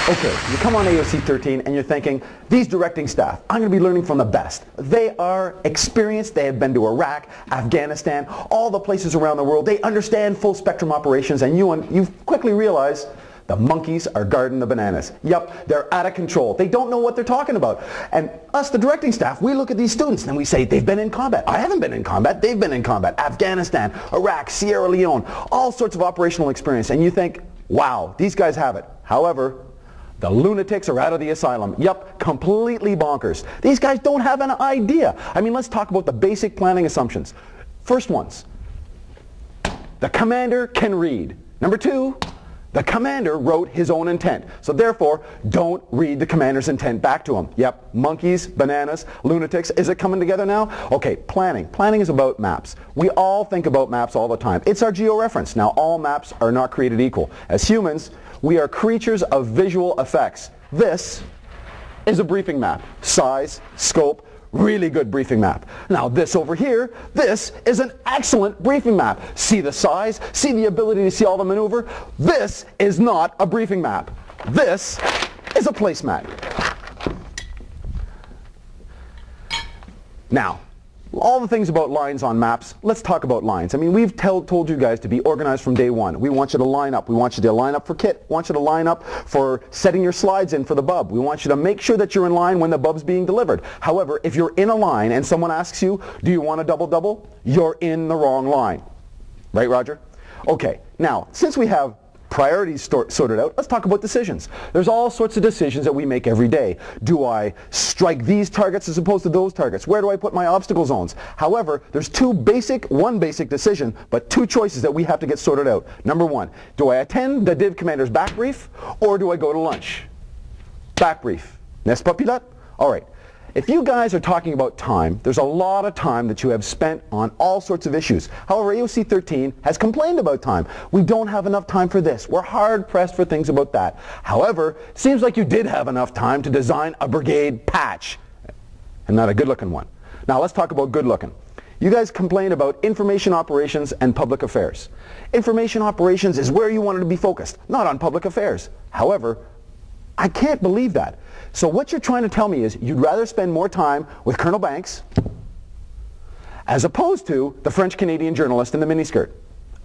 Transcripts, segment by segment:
Okay, you come on AOC 13 and you're thinking, these directing staff, I'm going to be learning from the best. They are experienced, they have been to Iraq, Afghanistan, all the places around the world. They understand full spectrum operations, and you quickly realize the monkeys are guarding the bananas. Yup, they're out of control. They don't know what they're talking about. And us, the directing staff, we look at these students and we say, they've been in combat. I haven't been in combat. They've been in combat. Afghanistan, Iraq, Sierra Leone, all sorts of operational experience. And you think, wow, these guys have it. However, the lunatics are out of the asylum. Yup, completely bonkers. These guys don't have an idea. I mean, let's talk about the basic planning assumptions. First ones, the commander can read. Number two, the commander wrote his own intent. So therefore, don't read the commander's intent back to him. Yep, monkeys, bananas, lunatics. Is it coming together now? Okay, planning. Planning is about maps. We all think about maps all the time. It's our georeference. Now, all maps are not created equal. As humans, we are creatures of visual effects. This is a briefing map. Size, scope, really good briefing map. Now this over here, this is an excellent briefing map. See the size, see the ability to see all the maneuver. This is not a briefing map. This is a placemat. Now, all the things about lines on maps, let's talk about lines. I mean, we've told you guys to be organized from day one. We want you to line up. We want you to line up for kit. We want you to line up for setting your slides in for the bub. We want you to make sure that you're in line when the bub's being delivered. However, if you're in a line and someone asks you, do you want a double-double? You're in the wrong line. Right, Roger? Okay, now, since we have priorities sorted out, let's talk about decisions. There's all sorts of decisions that we make every day. Do I strike these targets as opposed to those targets? Where do I put my obstacle zones? However, there's one basic decision, but two choices that we have to get sorted out. Number one, do I attend the Div Commander's back brief, or do I go to lunch? Back brief. N'est-ce pas, pilote? All right. If you guys are talking about time, there's a lot of time that you have spent on all sorts of issues. However, AOC 13 has complained about time. We don't have enough time for this. We're hard-pressed for things about that. However, it seems like you did have enough time to design a brigade patch, and not a good-looking one. Now, let's talk about good-looking. You guys complain about information operations and public affairs. Information operations is where you wanted to be focused, not on public affairs. However, I can't believe that. So what you're trying to tell me is you'd rather spend more time with Colonel Banks as opposed to the French-Canadian journalist in the miniskirt.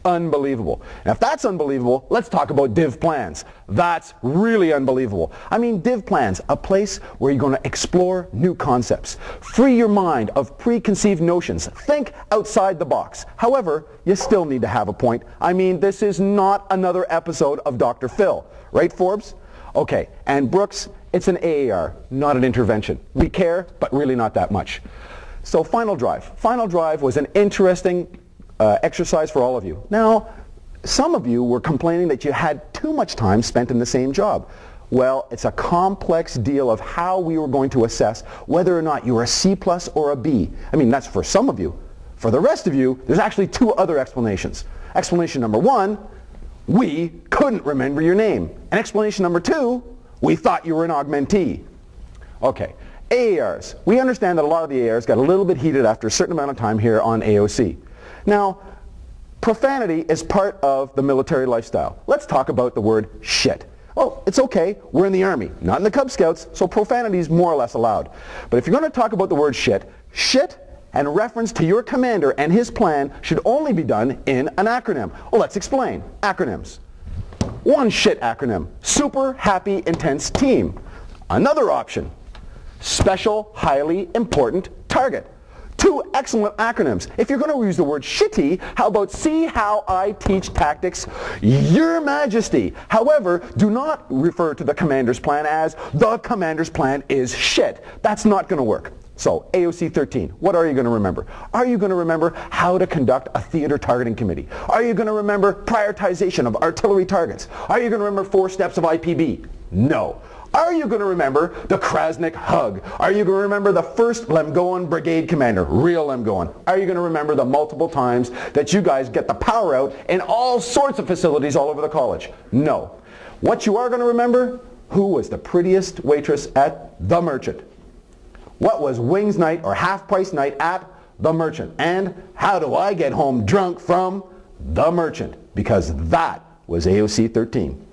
Unbelievable. And if that's unbelievable, let's talk about div plans. That's really unbelievable. I mean, div plans, a place where you're going to explore new concepts. Free your mind of preconceived notions. Think outside the box. However, you still need to have a point. I mean, this is not another episode of Dr. Phil. Right, Forbes? Okay, and Brooks, it's an AAR, not an intervention. We care, but really not that much. So Final Drive. Final Drive was an interesting exercise for all of you. Now, some of you were complaining that you had too much time spent in the same job. Well, it's a complex deal of how we were going to assess whether or not you were a C+ or a B. I mean, that's for some of you. For the rest of you, there's actually two other explanations. Explanation number one, we couldn't remember your name. And explanation number two, we thought you were an augmentee. Okay, AARs. We understand that a lot of the AARs got a little bit heated after a certain amount of time here on AOC. Now, profanity is part of the military lifestyle. Let's talk about the word shit. Oh, it's okay, we're in the Army, not in the Cub Scouts, so profanity is more or less allowed. But if you're going to talk about the word shit, shit and reference to your commander and his plan should only be done in an acronym. Well, let's explain. Acronyms. One shit acronym. Super Happy Intense Team. Another option. Special Highly Important Target. Two excellent acronyms. If you're going to use the word shitty, how about See How I Teach Tactics, Your Majesty. However, do not refer to the commander's plan as the commander's plan is shit. That's not going to work. So, AOC 13, what are you going to remember? Are you going to remember how to conduct a theater targeting committee? Are you going to remember prioritization of artillery targets? Are you going to remember 4 steps of IPB? No. Are you going to remember the Krasnik hug? Are you going to remember the first Lemgoan brigade commander, real Lemgoan? Are you going to remember the multiple times that you guys get the power out in all sorts of facilities all over the college? No. What you are going to remember? Who was the prettiest waitress at The Merchant? What was wings night or half-price night at The Merchant? And how do I get home drunk from The Merchant? Because that was AOC 13.